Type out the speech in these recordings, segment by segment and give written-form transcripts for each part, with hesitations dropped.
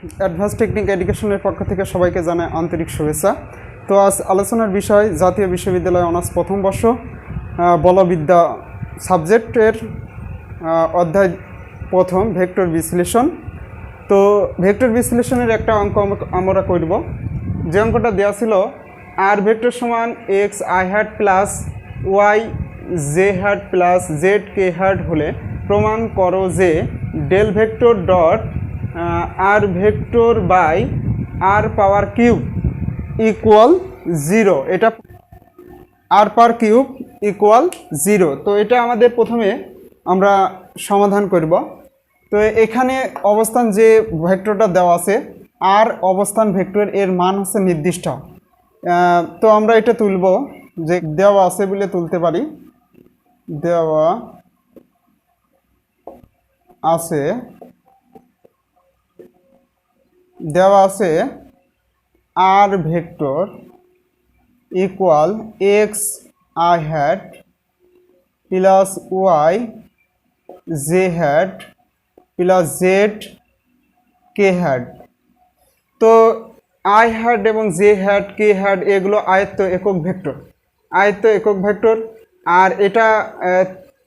Advance technique এডুকেশনের পক্ষ থেকে সবাইকে জানাই আন্তরিক শুভেচ্ছা। তো আজ আলোচনার বিষয় জাতীয় বিশ্ববিদ্যালয় অনার্স প্রথম বর্ষ বলবিদ্যা সাবজেক্টের অধ্যায় প্রথম ভেক্টর বিশ্লেষণ। তো ভেক্টর বিশ্লেষণের একটা অঙ্ক আমরা করব। যে অঙ্কটা দেওয়া ছিল আর ভেক্টর সমান x i hat plus y j hat plus z k hat হলে প্রমাণ করো যে del vector dot r vector by r power cube equal 0। এটা আর পাওয়ার কিউব ইকুয়াল 0। তো এটা আমাদের প্রথমে আমরা সমাধান করব। তো এখানে অবস্থান যে ভেক্টরটা দেওয়া আছে আর অবস্থান ভেক্টর এর মান হচ্ছে নির্দিষ্ট। তো আমরা এটা তুলব, যে দেওয়া আছে বলে তুলতে পারি। দেওয়া আছে r vector equal x i hat plus y j hat plus z k hat. তো আই হ্যাট এবং জে হ্যাট কে হ্যাট এগুলো আয়ত্ত একক ভেক্টর। আর এটা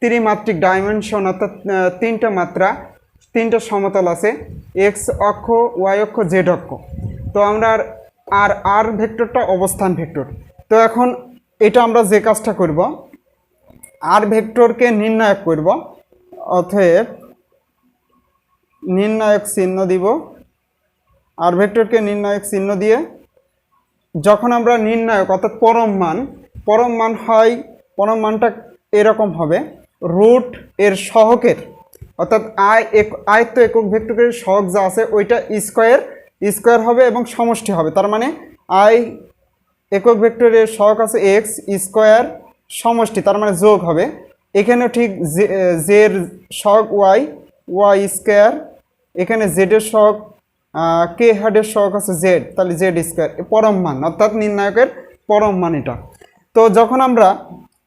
ত্রিমাত্রিক ডাইমেনশন, অর্থাৎ তিনটা মাত্রা, তিনটা সমতল আছে, এক্স অক্ষ, ওয়াই অক্ষ, জেড অক্ষ। তো আমরা আর ভেক্টরটা অবস্থান ভেক্টর। তো এখন এটা আমরা যে কাজটা করব, আর ভেক্টরকে নির্ণায়ক করব। অতএব নির্ণায়ক চিহ্ন দিব। আর ভেক্টরকে নির্ণায়ক চিহ্ন দিয়ে যখন আমরা নির্ণায়ক অর্থাৎ পরম মান হয়, পরম মানটা এরকম হবে রুট এর সহকের, অর্থাৎ আয়ত্ত একক ভেক্টরের সহগ যা আছে ওইটা স্কোয়ার হবে এবং সমষ্টি হবে। তার মানে আই একক ভেক্টরের সহগ আছে এক্স স্কোয়ার সমষ্টি, তার মানে যোগ হবে। এখানেও ঠিক জের সহগ ওয়াই স্কোয়ার, এখানে জেডের সহগ কে হ্যাডের সহগ আছে জেড, তাহলে জেড স্কোয়ার পরম মান, অর্থাৎ নির্ণায়কের পরম মান এটা। তো যখন আমরা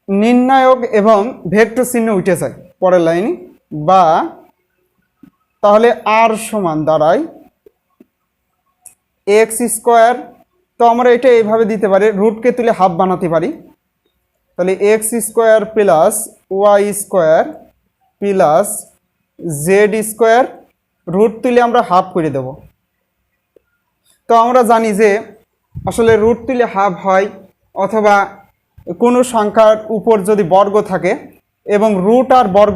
নির্ণায়ক এবং ভেক্টর চিহ্ন উঠে যাই পরের লাইনে, বা তাহলে আর সমান দাঁড়ায় এক্স স্কোয়ার। তো আমরা এটা এইভাবে দিতে পারি, রুটকে তুলে হাফ বানাতে পারি। তাহলে x square plus y square plus z square, root তুলে আমরা হাফ করে দেব। তো আমরা জানি যে আসলে রুট তুলে হাফ হয়, অথবা কোনো সংখ্যার উপর যদি বর্গ থাকে এবং রুট আর বর্গ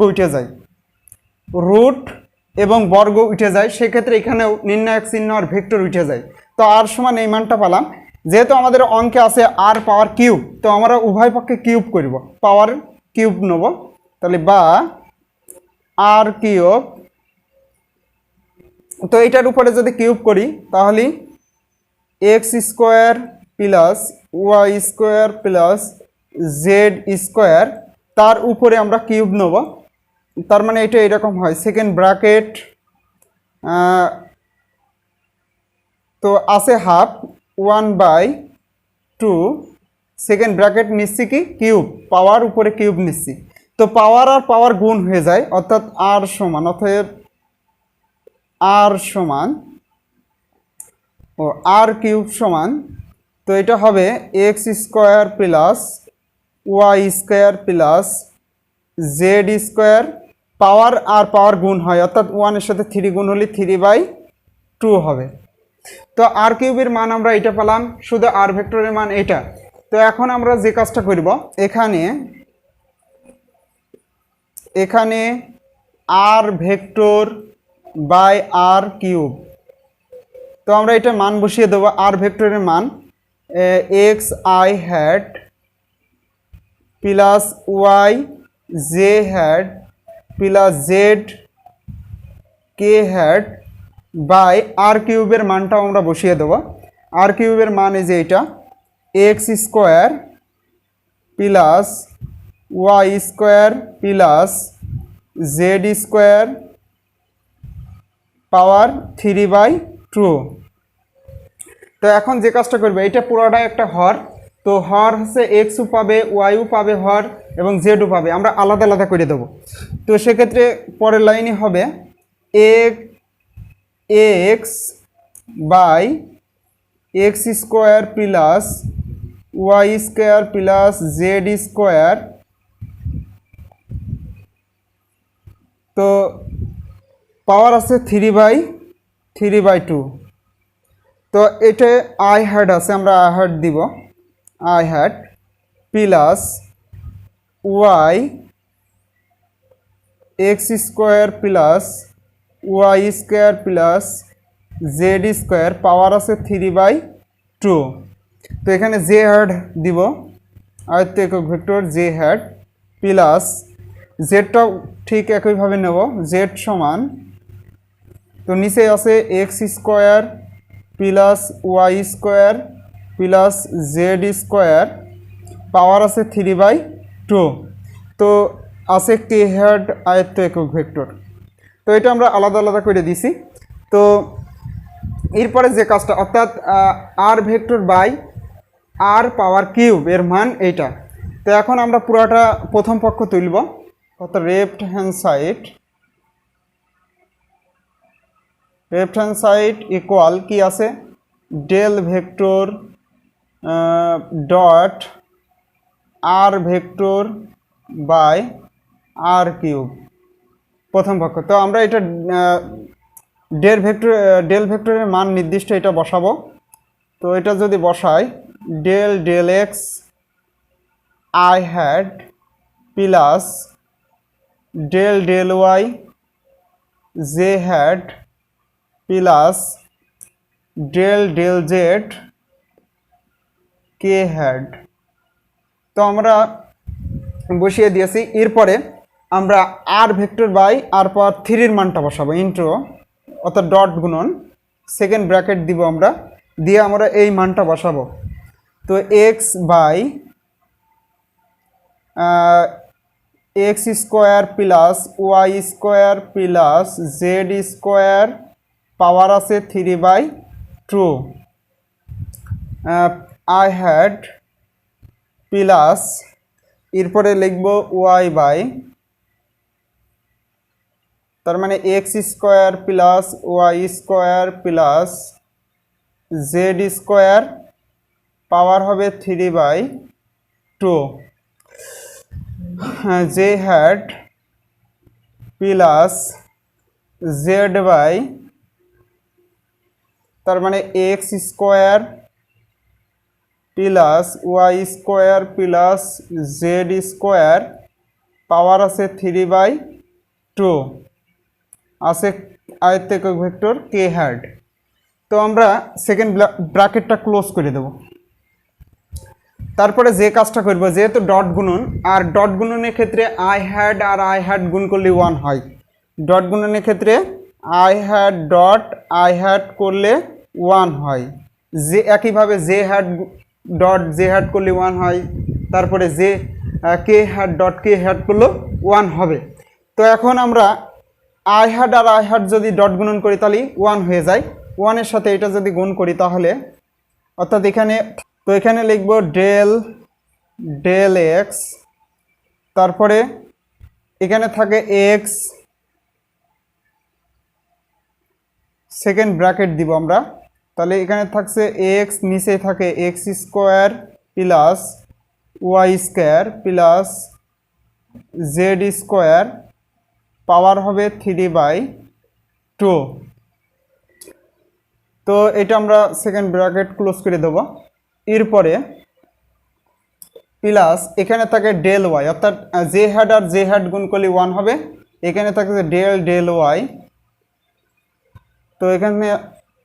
উঠে যায়, সেক্ষেত্রে এখানেও নির্ণায়ক চিহ্ন আর ভেক্টর উঠে যায়। তো আর সমান এই মানটা পেলাম। যেহেতু আমাদের অঙ্কে আছে আর পাওয়ার কিউব, তো আমরা উভয় পক্ষে কিউব করব, পাওয়ার কিউব নেব। তাহলে বা আর কিউব, তো এটার উপরে যদি কিউব করি তাহলে x square plus y square plus z square, তার উপরে আমরা কিউব নেব। তার মানে এটা এরকম হয়, সেকেন্ড ব্র্যাকেট, তো আছে হাফ 1/2, সেকেন্ড ব্র্যাকেট নিচ্ছি কি কিউব, পাওয়ার উপরে কিউব নিচ্ছি। তো পাওয়ার আর পাওয়ার গুণ হয়ে যায়, অর্থাৎ আর সমান, অতএব আর সমান ও আর কিউব সমান, তো এটা হবে x square plus y square plus z square. Power আর পাওয়ার গুণ হয়, অর্থাৎ 1-এর সাথে 3 গুণ হলে 3/2 হবে। তো আর কিউবের মান আমরা এটা পেলাম, শুধু আর ভেক্টরের মান এটা। তো এখন আমরা যে কাজটা করব, এখানে r vector by r cube, তো আমরা এটা মান বসিয়ে দেবো। আর ভেক্টরের মান x i hat plus y j hat plus z k hat by r কিউবের মানটাও আমরা বসিয়ে দেবো। আর কিউবের মান এই যে এটা x square plus y square plus z square power 3/2। তো এখন যে কাজটা করবে, এটা পুরোটাই একটা হর। তো হর হচ্ছে এক্সও পাবে, ওয়াইও পাবে হর, এবং জেডও পাবে, আমরা আলাদা আলাদা করে দেবো। তো সেক্ষেত্রে পরের লাইনে হবে x by x square plus y square plus z square. তো পাওয়ার আছে 3/2। তো এটা আই হ্যাড আছে, আমরা আই হ্যাড দিব, i hat plus y x square plus y square plus z square, power আছে 3/2। তো এখানে জে হ্যাড দিব, আয়ত্ত একক ভেক্টর জে হ্যাড প্লাস জেডটাও ঠিক একইভাবে নেব, জেড সমান, তো নিচে আছে x square plus y square plus z square, power আছে 3/2। তো আছে কে হ্যাড আয়ত্ত একক ভেক্টর। তো এটা আমরা আলাদা আলাদা করে দিছি। তো এরপরে যে কাজটা, অর্থাৎ r vector by r power cube এর মান এইটা। তো এখন আমরা পুরাটা প্রথম পক্ষ তুলব, অর্থাৎ লেফট হ্যান্ড সাইড ইকুয়াল কি আছে, del vector dot r vector by r cube প্রথম পক্ষ। তো আমরা এটা ডেল ভেক্টরের মান নির্দিষ্ট এটা বসাবো। তো এটা যদি বসাই, del x i hat plus del y j hat plus del z k hat. তো আমরা বসিয়ে দিয়েছি। এরপরে আমরা আর ভেক্টর বাই আর পাওয়ার 3-এর মানটা বসাবো ইন্টু, অর্থাৎ ডট গুণন সেকেন্ড ব্র্যাকেট দিব আমরা, দিয়ে আমরা এই মানটা বসাবো। তো x by x square plus y square plus z square, power আছে 3/2। আই হ্যাড প্লাস, এরপরে লিখব ওয়াই বাই, তার মানে x square plus y square plus z square, power হবে 3/2। J hat plus z by, তার মানে x square plus y square plus z square, power আছে 3/2, আছে আয়ত্ত একক ভেক্টর কে হ্যাড। তো আমরা সেকেন্ড ব্র্যাকেটটা ক্লোজ করে দেব। তারপরে যে কাজটা করব, যেহেতু ডট গুণন, আর ডট গুণনের ক্ষেত্রে আই হ্যাড আর আই হ্যাড গুণ করলে 1 হয়। ডট গুণনের ক্ষেত্রে i hat dot i hat করলে 1 হয়, যে একইভাবে j hat dot j hat করলে 1 হয়, তারপরে যে k hat dot k hat করলেও 1 হবে। তো এখন আমরা আই হ্যাড আর আই হ্যাড যদি ডট গুণন করি তাহলে 1 হয়ে যায়। 1-এর সাথে এটা যদি গুণ করি তাহলে, অর্থাৎ এখানে, তো এখানে লিখব ডেল এক্স, তারপরে এখানে থাকে এক্স, সেকেন্ড ব্র্যাকেট দিব আমরা, তাহলে এখানে থাকছে এক্স, নিচে থাকে x square plus y square plus z square, power হবে 3/2। তো এটা আমরা সেকেন্ড ব্র্যাকেট ক্লোজ করে দেব। এরপরে প্লাস এখানে থাকে ডেল ওয়াই, অর্থাৎ জে হ্যাড আর জে হ্যাড গুণ করলে 1 হবে। এখানে থাকে ডেল ওয়াই, তো এখানে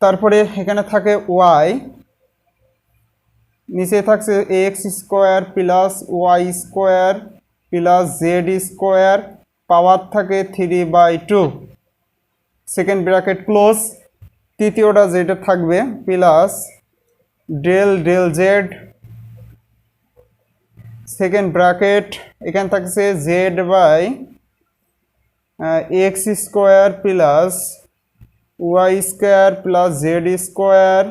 তারপরে এখানে থাকে ওয়াই, নিচে থাকছে x square plus y square plus z square, power থাকে 3/2, সেকেন্ড ব্র্যাকেট ক্লোজ। তৃতীয়টা যেটা থাকবে plus del z, second bracket, এখানে থাকছে z by x square plus y square plus z square,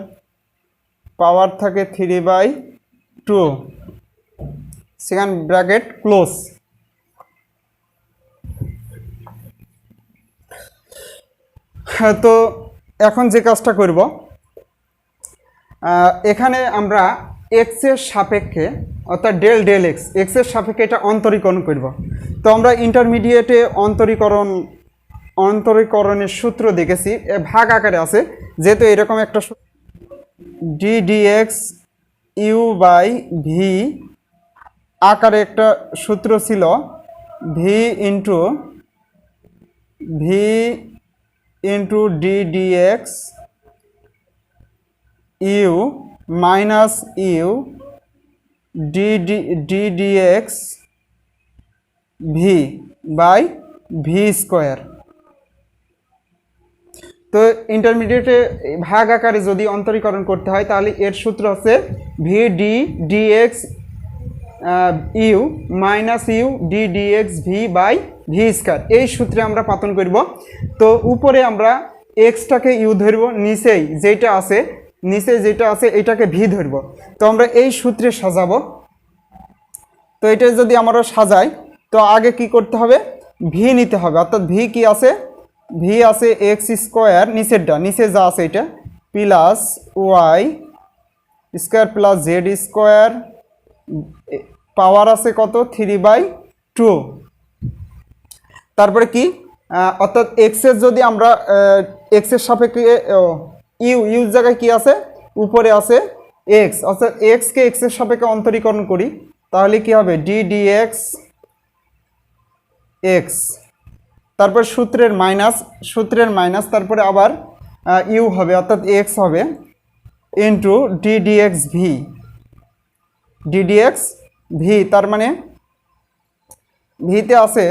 power থাকে 3/2, সেকেন্ড ব্র্যাকেট ক্লোজ। তো এখন যে কাজটা করব, এখানে আমরা এক্স এর সাপেক্ষে অর্থাৎ ডেল ডেল এক্স এক্সের সাপেক্ষে এটা অন্তরীকরণ করব। তো আমরা ইন্টারমিডিয়েটে অন্তরীকরণের সূত্র দেখেছি, ভাগ আকারে আছে, যেহেতু এরকম একটা d d x u by v আকারে একটা সূত্র ছিল, v into d d x u minus u d d x v by v square. তো ইন্টারমিডিয়েটে ভাগ আকারে যদি অন্তরীকরণ করতে হয় তাহলে এর সূত্র হচ্ছে v d d x u minus u d d x v by v square. এই সূত্রে আমরা পাতন করব। তো উপরে আমরা এক্সটাকে ইউ ধরব, নিচে যেটা আছে এটাকে ভি ধরব। তো আমরা এই সূত্রে সাজাবো। তো এটা যদি আমরা সাজাই তো আগে কি করতে হবে, ভি নিতে হবে, অর্থাৎ ভি কি আছে, ভি আছে এক্স স্কোয়ার, নিচে যা আছে এটা plus y square plus z square, power আছে কত 3/2। তারপরে কি, অর্থাৎ এক্সের যদি আমরা এক্সের সাপেক্ষে ইউ জায়গায় কি আছে, উপরে আছে এক্স, অর্থাৎ এক্সকে এক্সের সাপেক্ষে অন্তরীকরণ করি তাহলে কি হবে ডি ডিএক্স এক্স, তারপর সূত্রের মাইনাস, তারপরে আবার ইউ হবে অর্থাৎ এক্স হবে ইন্টু ডি ডিএক্স ভি, তার মানে ভিতে আছে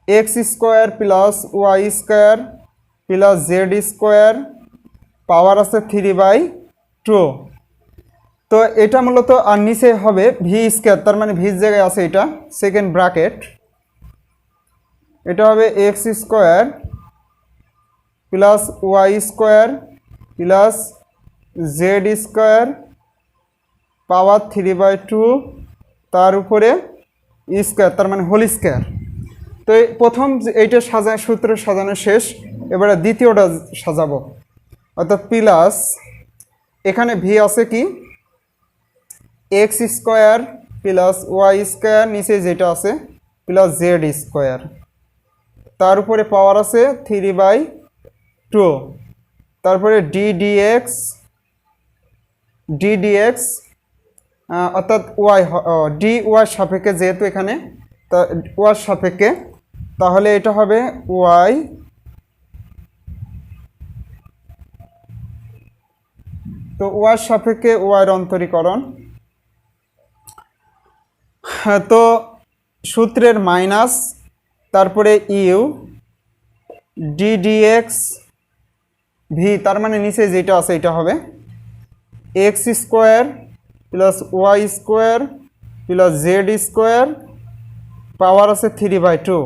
x square plus y square plus z square, power আছে 3/2। তো এটা মূলত আর নিচে হবে ভি স্কোয়ার, তার মানে ভির জায়গায় আছে এটা সেকেন্ড ব্র্যাকেট, এটা হবে x square plus y square plus z square, power 3/2, তার উপরে স্কোয়ার, তার মানে হোল স্কোয়ার। তো প্রথম এইটা সূত্র সাজানো শেষ, এবারে দ্বিতীয়টা সাজাবো, অর্থাৎ প্লাস এখানে ভি আছে কি x square plus y square, নিচে যেটা আছে প্লাস জেড স্কোয়ার, তার উপরে পাওয়ার আছে 3/2, তারপরে ডি ডিএক্স অর্থাৎ ওয়াই সাপেক্ষে, যেহেতু এখানে ওয়াই সাপেক্ষে তাহলে এটা হবে ওয়াই তো ওয়াই সাপেক্ষে ওয়াইয়ের অন্তরীকরণ। তো সূত্রের মাইনাস, তারপরে ইউ ডি ডিএক্স ভি, তার মানে নিচে যেটা আছে এটা হবে x square plus y square plus z square, power আছে 3/2,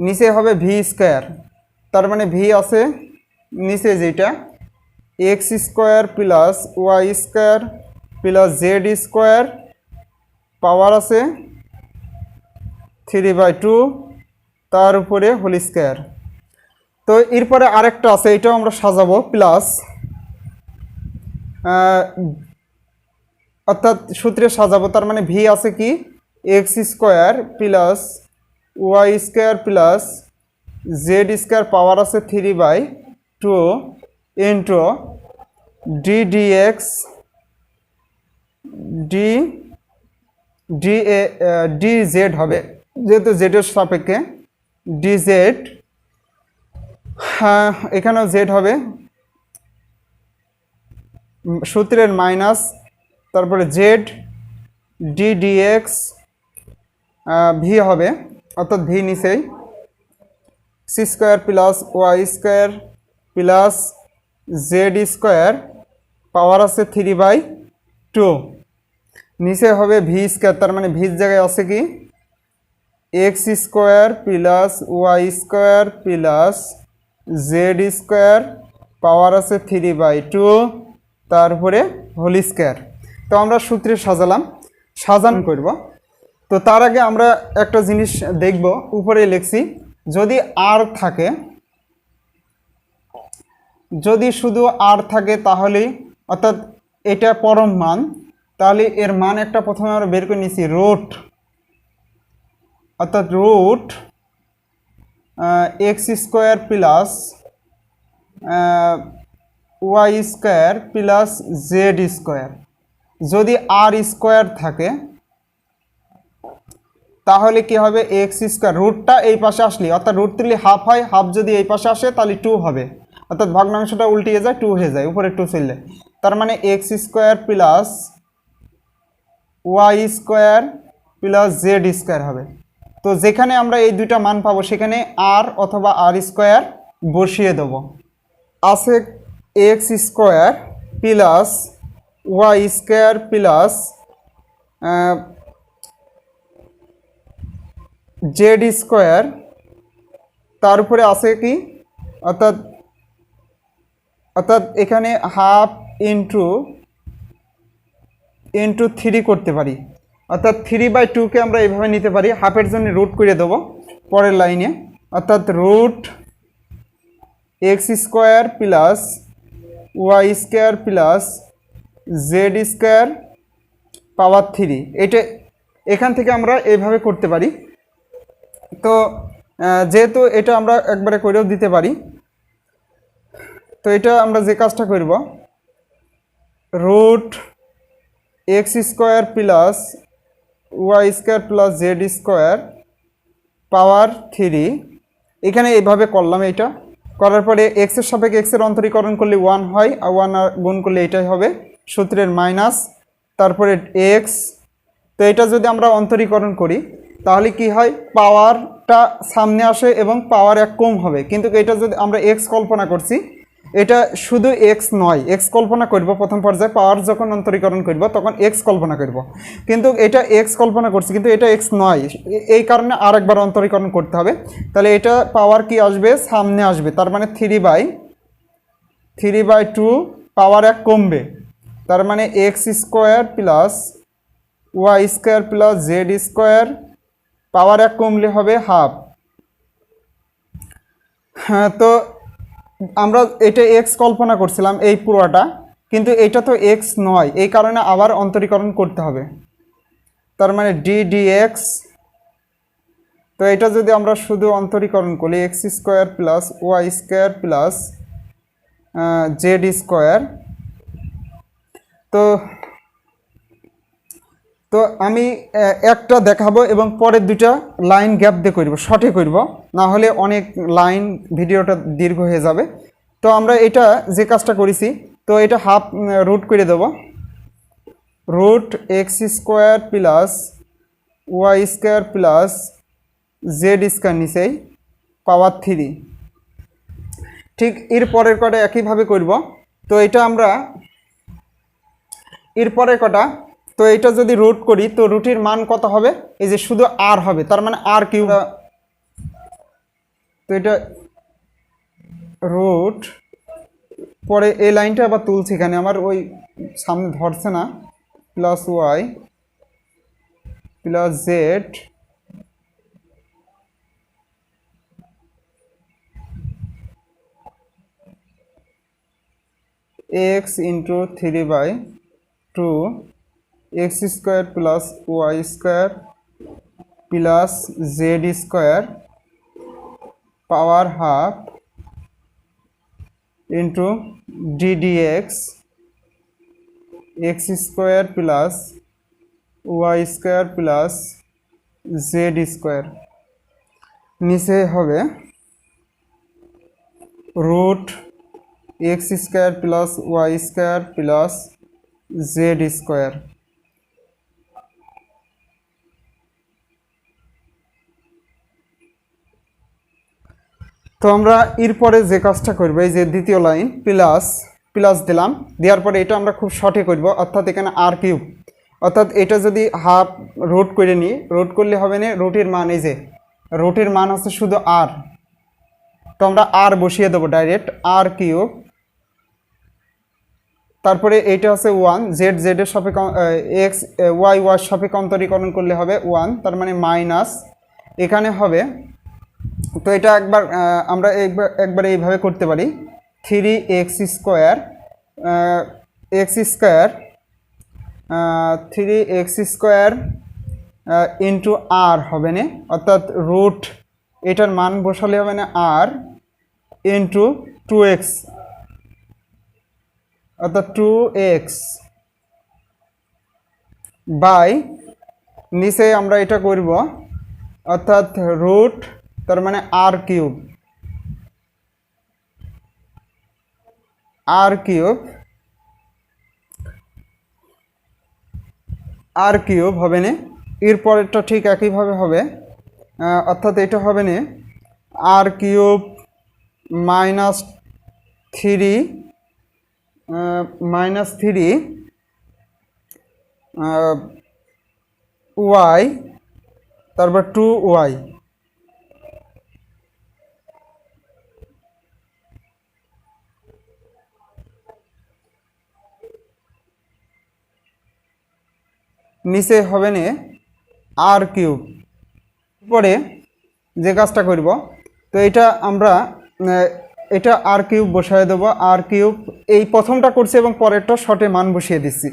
নিচে হবে ভি স্কোয়ার, তার মানে ভি আছে নিচে যেটা x square plus y square plus z square, power আছে 3/2, তার উপরে হোল স্কোয়ার। তো এরপরে আরেকটা আছে, এটাও আমরা সাজাবো প্লাস, অর্থাৎ সূত্রে সাজাবো, তার মানে ভি আছে কি x square plus y square plus z square, power আছে 3/2 into d dx d z হবে, যেহেতু জেডের সাপেক্ষে ডি জেড, এখানেও জেড হবে, সূত্রের মাইনাস, তারপরে জেড ডি ডিএক্স ভি হবে, অর্থাৎ ভি নিচেই c square plus y square plus z square, power আছে 3/2, নিচে হবে ভি স্কোয়ার, তার মানে ভির জায়গায় আছে কি x square plus y square plus z square, power আছে 3/2, তারপরে হোল স্কোয়ার। তো আমরা সূত্রে সাজানো করব। তো তার আগে আমরা একটা জিনিস দেখব, উপরে লিখছি যদি আর থাকে যদি শুধু আর থাকে তাহলে অর্থাৎ এটা পরম মান, তাহলে এর মান একটা প্রথমে আমরা বের করে নিয়েছি রুট, অর্থাৎ root x square plus y square plus z square. যদি আর স্কোয়ার থাকে তাহলে কি হবে, এক্স স্কোয়ার রুটটা এই পাশে আসলে অর্থাৎ রুট দিলে হাফ হয়, হাফ যদি এই পাশে আসে তাহলে 2 হবে, অর্থাৎ ভগ্নাংশটা উল্টিয়ে যায় 2 হয়ে যায়, উপরে 2 চললে তার মানে x square plus y square plus z square হবে। তো যেখানে আমরা এই দুইটা মান পাবো সেখানে আর অথবা আর স্কোয়ার বসিয়ে দেব। আছে x square plus y square plus z square, তার উপরে আছে কি অর্থাৎ অর্থাৎ এখানে হাফ ইন্টু 3 করতে পারি, অর্থাৎ 3/2কে আমরা এইভাবে নিতে পারি, হাফের জন্য রুট করে দেবো পরের লাইনে, অর্থাৎ root x square plus y square plus z square power 3। এটা এখান থেকে আমরা এইভাবে করতে পারি। তো যেহেতু এটা আমরা একবারে করেও দিতে পারি, তো এটা আমরা যে কাজটা করব, root x square plus y square plus z square power 3, এখানে এইভাবে করলাম। এটা করার পরে এক্সের সাপেক্ষে এক্সের অন্তরীকরণ করলে 1 হয়, আর 1 আর গুণ করলে এটাই হবে সূত্রের মাইনাস, তারপরে এক্স। তো এটা যদি আমরা অন্তরীকরণ করি তাহলে কি হয়, পাওয়ারটা সামনে আসে এবং পাওয়ার 1 কম হবে। কিন্তু এটা যদি আমরা এক্স কল্পনা করছি, এটা শুধু এক্স নয়, এক্স কল্পনা করব প্রথম পর্যায়ে, পাওয়ার যখন অন্তরীকরণ করব তখন এক্স কল্পনা করব, কিন্তু এটা এক্স কল্পনা করছি কিন্তু এটা এক্স নয়, এই কারণে আরেকবার অন্তরীকরণ করতে হবে। তাহলে এটা পাওয়ার কি আসবে, সামনে আসবে, তার মানে 3/2 পাওয়ার 1 কমবে, তার মানে x square plus y square plus z square power 1 কমলে হবে হাফ। হ্যাঁ, তো আমরা এটা এক্স কল্পনা করছিলাম এই পুরোটা, কিন্তু এটা তো এক্স নয়, এই কারণে আবার অন্তরীকরণ করতে হবে, তার মানে dx। তো এটা যদি আমরা শুধু অন্তরীকরণ করি, x square plus y square plus z square, তো আমি একটা দেখাবো এবং পরের দুটা লাইন গ্যাপ দিয়ে করব, শর্টে করব, না হলে অনেক লাইন ভিডিওটা দীর্ঘ হয়ে যাবে। তো আমরা এটা যে কাজটা করেছি, তো এটা হাফ রুট করে দেব, root x square plus y square plus z square নিচেই পাওয়ার 3। ঠিক এর পরের কটা একইভাবে করব। তো এটা আমরা এর পরের কটা, তো এটা যদি রুট করি তো রুটের মান কত হবে, এই যে শুধু আর হবে, তার মানে আর কিউব। তো এটা রুট, পরে এই লাইনটা আবার তুলছি, এখানে আমার ওই সামনে ধরছে না, plus y plus z x into 3/2 x square plus y square plus z square power half into ddx x square plus y square plus z square, নিচে হবে root x square plus y square plus z square. তো আমরা এরপরে যে কাজটা করবো, এই যে দ্বিতীয় লাইন প্লাস দিলাম, দেওয়ার পরে এটা আমরা খুব শর্টে করব, অর্থাৎ এখানে আর কিউব, অর্থাৎ এটা যদি হাফ রুট করে নিই, রুট করলে হবে না, রুটের মান এই যে রুটের মান হচ্ছে শুধু আর, তো আমরা আর বসিয়ে দেবো ডাইরেক্ট, আর কিউব, তারপরে এইটা হচ্ছে 1, জেডের সাপেক্ষে এক্স ওয়াই সাপেক্ষে অন্তরীকরণ করলে হবে 1, তার মানে মাইনাস এখানে হবে। তো এটা একবার আমরা একবার এইভাবে করতে পারি, 3x square x square 3x square into r হবে না, অর্থাৎ রুট এটার মান বসালে হবে না আর ইন্টু 2x, অর্থাৎ 2x বাই নিচে আমরা এটা করব, অর্থাৎ রুট তার মানে আর কিউব, আর কিউব হবে না, এরপরেরটা ঠিক একইভাবে হবে, অর্থাৎ এটা হবে না আর কিউব মাইনাস 3 ওয়াই তারপর 2y নিচে হবে না আর কিউব। পরে যে কাজটা করব, তো এটা আমরা এটা আর কিউব বসায় দেবো, আর কিউব এই প্রথমটা করছি এবং পরেরটা শর্টে মান বসিয়ে দিচ্ছি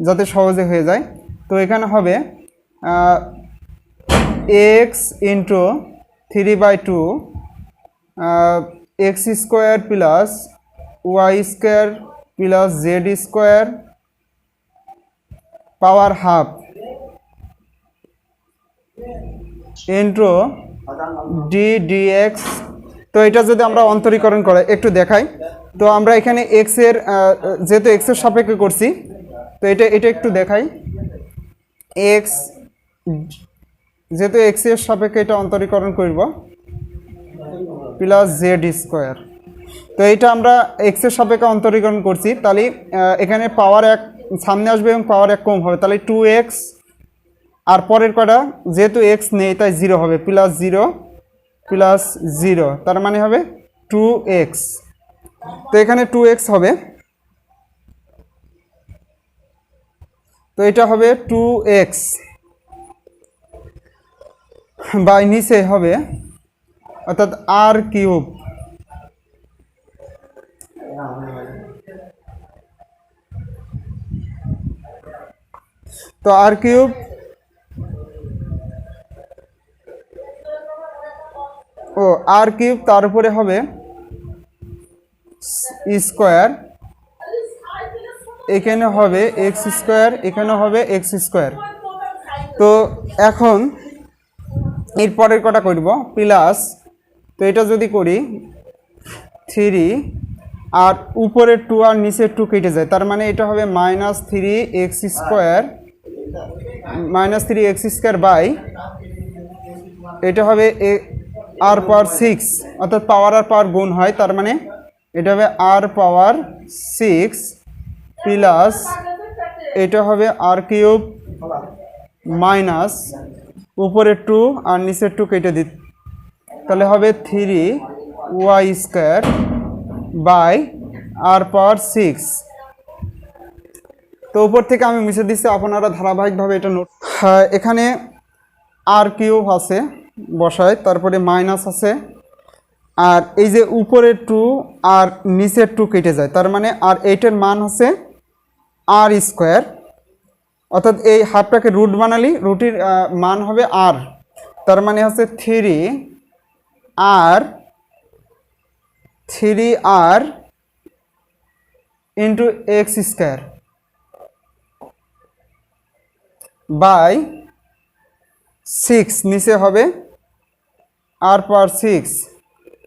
যাতে সহজে হয়ে যায়। তো এখানে হবে x into 3/2 x square plus y square plus z square power half into d x. তো এটা যদি আমরা অন্তরীকরণ করে একটু দেখাই, তো আমরা এখানে এক্স এর যেহেতু এক্স এর সাপেক্ষে করছি, তো এটা একটু দেখাই, এক্স যেহেতু এক্স এর সাপেক্ষে এটা অন্তরীকরণ করব প্লাস জেড স্কোয়ার। তো এইটা আমরা এক্স এর সাপেক্ষে অন্তরীকরণ করছি, তাহলে এখানে পাওয়ার 1 সামনে আসবে এবং পাওয়ার 1 কম হবে, তাহলে 2x আর পরের কটা যেহেতু এক্স নেই তাই 0 হবে, প্লাস 0 প্লাস 0 তার মানে হবে 2x। তো এখানে 2x হবে, তো এটা হবে 2x বাই নিচে হবে অর্থাৎ আর কিউব, তো আর কিউব আর কিউব তার উপরে হবে স্কোয়ার, এখানে হবে এক্স স্কোয়ার, এখানে হবে এক্স স্কোয়ার। তো এখন এর পরের কটা করব প্লাস, তো এটা যদি করি 3 আর উপরে 2 আর নিচে 2 কেটে যায়, তার মানে এটা হবে -3x স্কোয়ার বাই এটা হবে আর পাওয়ার 6, অর্থাৎ পাওয়ার আর পাওয়ার গুণ হয়, তার মানে এটা হবে আর পাওয়ার 6 প্লাস এটা হবে আর কিউব মাইনাস উপরে 2 আর নিচে 2 কেটে দিই, তাহলে হবে 3y square by r power 6। তো উপর থেকে আমি মুছে দিচ্ছি, আপনারা ধারাবাহিকভাবে এটা নোট। হ্যাঁ, এখানে আর কিউব আছে বসায়, তারপরে মাইনাস আছে, আর এই যে উপরে 2 আর নিচের 2 কেটে যায়, তার মানে আর এইটার মান হচ্ছে আর স্কোয়ার, অর্থাৎ এই হাফটাকে রুট বানালি রুটির মান হবে আর, তার মানে হচ্ছে 3r into x square by 6, নিচে হবে আর পাওয়ার 6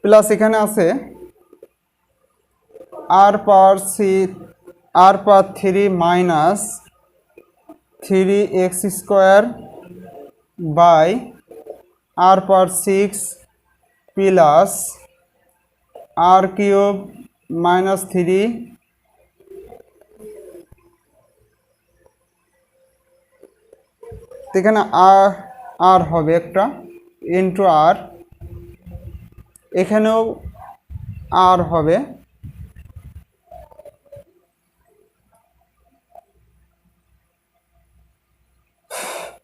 প্লাস এখানে আছে r power 3 minus 3x square by r power 6 plus r cube -3 এখানে আর হবে একটা ইন্টু আর, এখানেও আর হবে,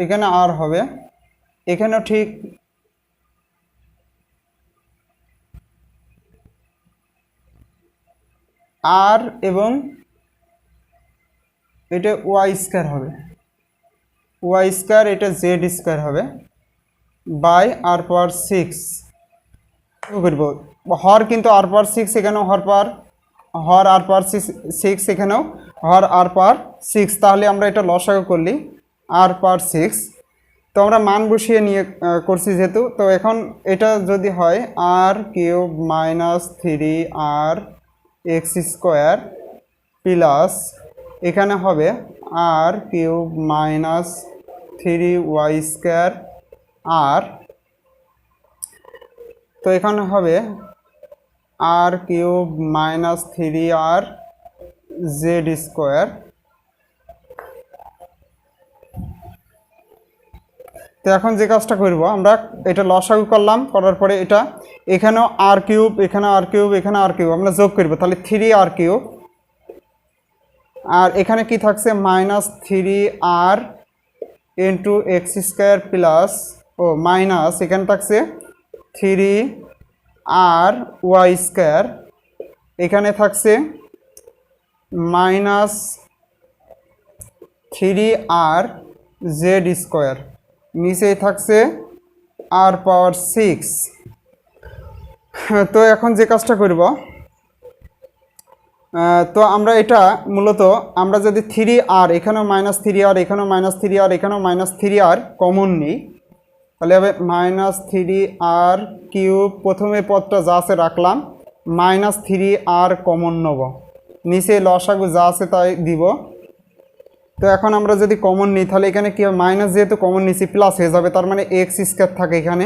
এখানে আর হবে, এখানেও ঠিক আর এবং এটা ওয়াই স্কোয়ার হবে, ওয়াই স্কোয়ার এটা জেড স্কোয়ার হবে বাই আর পাওয়ার 6 করব। হর কিন্তু আর পাওয়ার 6 এখানেও হর আর পাওয়ার 6 এখানেও হর আর পাওয়ার 6, তাহলে আমরা এটা লসাগু করলি আর পাওয়ার 6। তো আমরা মান বসিয়ে নিয়ে করছি যেহেতু, তো এখন এটা যদি হয় r cube minus 3r x square plus এখানে হবে r cube minus 3y square আর, তো এখানে হবে r cube minus 3r z square. তো এখন যে কাজটা করব, আমরা এটা লসাগু করলাম, করার পরে এটা এখানেও আর কিউব, এখানে আর কিউব, এখানে আর কিউব আমরা যোগ করব, তাহলে 3r কিউব। আর এখানে কি থাকছে minus 3r into x square plus minus এখানে থাকছে 3r ওয়াই স্কোয়ার, এখানে থাকছে মাইনাস 3r জেড স্কোয়ার, নিচে থাকছে আর পাওয়ার 6। তো এখন যে কাজটা করব, তো আমরা এটা মূলত আমরা যদি 3r এখানেও মাইনাস 3r, এখানেও মাইনাস 3r, এখানেও মাইনাস 3r কমন নিই, তাহলে হবে মাইনাস 3r কিউব, প্রথমে পদটা যা আছে রাখলাম, মাইনাস 3r কমন নেব, নিচে লসাগু যা আছে তাই দিব। তো এখন আমরা যদি কমন নিই তাহলে এখানে কী হবে, মাইনাস যেহেতু কমন নিচ্ছি প্লাস হয়ে যাবে, তার মানে এক্স স্কোয়ার থাকে এখানে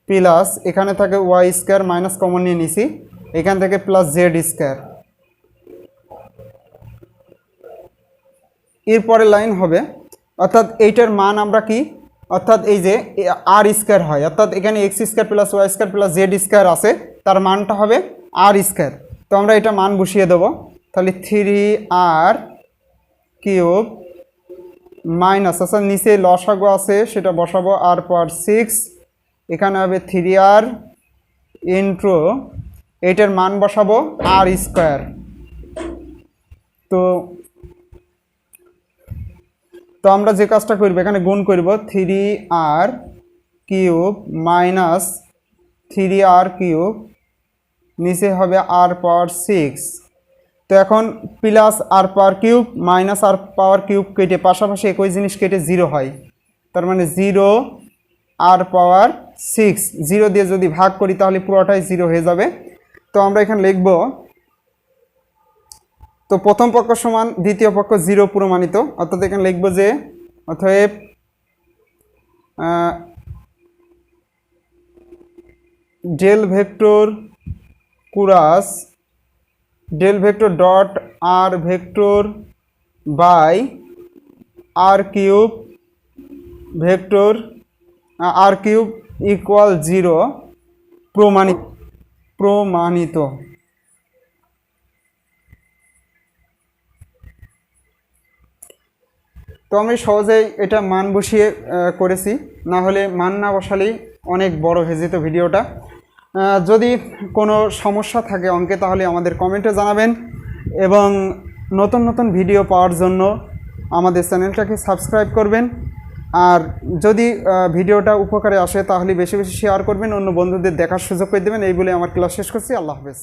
প্লাস এখানে থাকে ওয়াই স্কোয়ার, মাইনাস কমন নিয়ে নিছি, এখান থেকে প্লাস জেড স্কোয়ার। এরপরে লাইন হবে, অর্থাৎ এইটার মান আমরা কি, অর্থাৎ এই যে আর স্কোয়ার হয়, অর্থাৎ এখানে x square plus y square plus z square আছে, তার মানটা হবে আর স্কোয়ার। তো আমরা এটা মান বসিয়ে দেবো, তাহলে 3r কিউব মাইনাস, আচ্ছা নিচে লসাগু আছে সেটা বসাবো আর পাওয়ার 6, এখানে হবে 3r ইন্টু এইটার মান বসাবো আর স্কোয়ার। তো আমরা যে কাজটা করব, এখানে গুণ করব 3r cube minus 3r cube, নিচে হবে আর পাওয়ার 6। তো এখন প্লাস আর পাওয়ার কিউব মাইনাস আর পাওয়ার কিউব কেটে পাশাপাশি একই জিনিস কেটে 0 হয়, তার মানে 0 আর পাওয়ার 6, 0 দিয়ে যদি ভাগ করি তাহলে পুরোটাই 0 হয়ে যাবে। তো আমরা এখানে লিখব, তো প্রথম পক্ষ সমান দ্বিতীয় পক্ষ 0 প্রমাণিত, অর্থাৎ এখানে লিখব যে অতএব del vector cross del vector dot r vector by r cube vector r cube equal 0 প্রমাণিত। তো আমি সহজেই এটা মান বসিয়ে করেছি, না হলে মান না বসালেই অনেক বড় হয়ে যেত ভিডিওটা। যদি কোনো সমস্যা থাকে অঙ্কে তাহলে আমাদের কমেন্টে জানাবেন, এবং নতুন নতুন ভিডিও পাওয়ার জন্য আমাদের চ্যানেলটাকে সাবস্ক্রাইব করবেন। আর যদি ভিডিওটা উপকারে আসে তাহলে বেশি বেশি শেয়ার করবেন, অন্য বন্ধুদের দেখার সুযোগ করে দেবেন। এই বলে আমার ক্লাস শেষ করছি। আল্লাহ হাফেজ।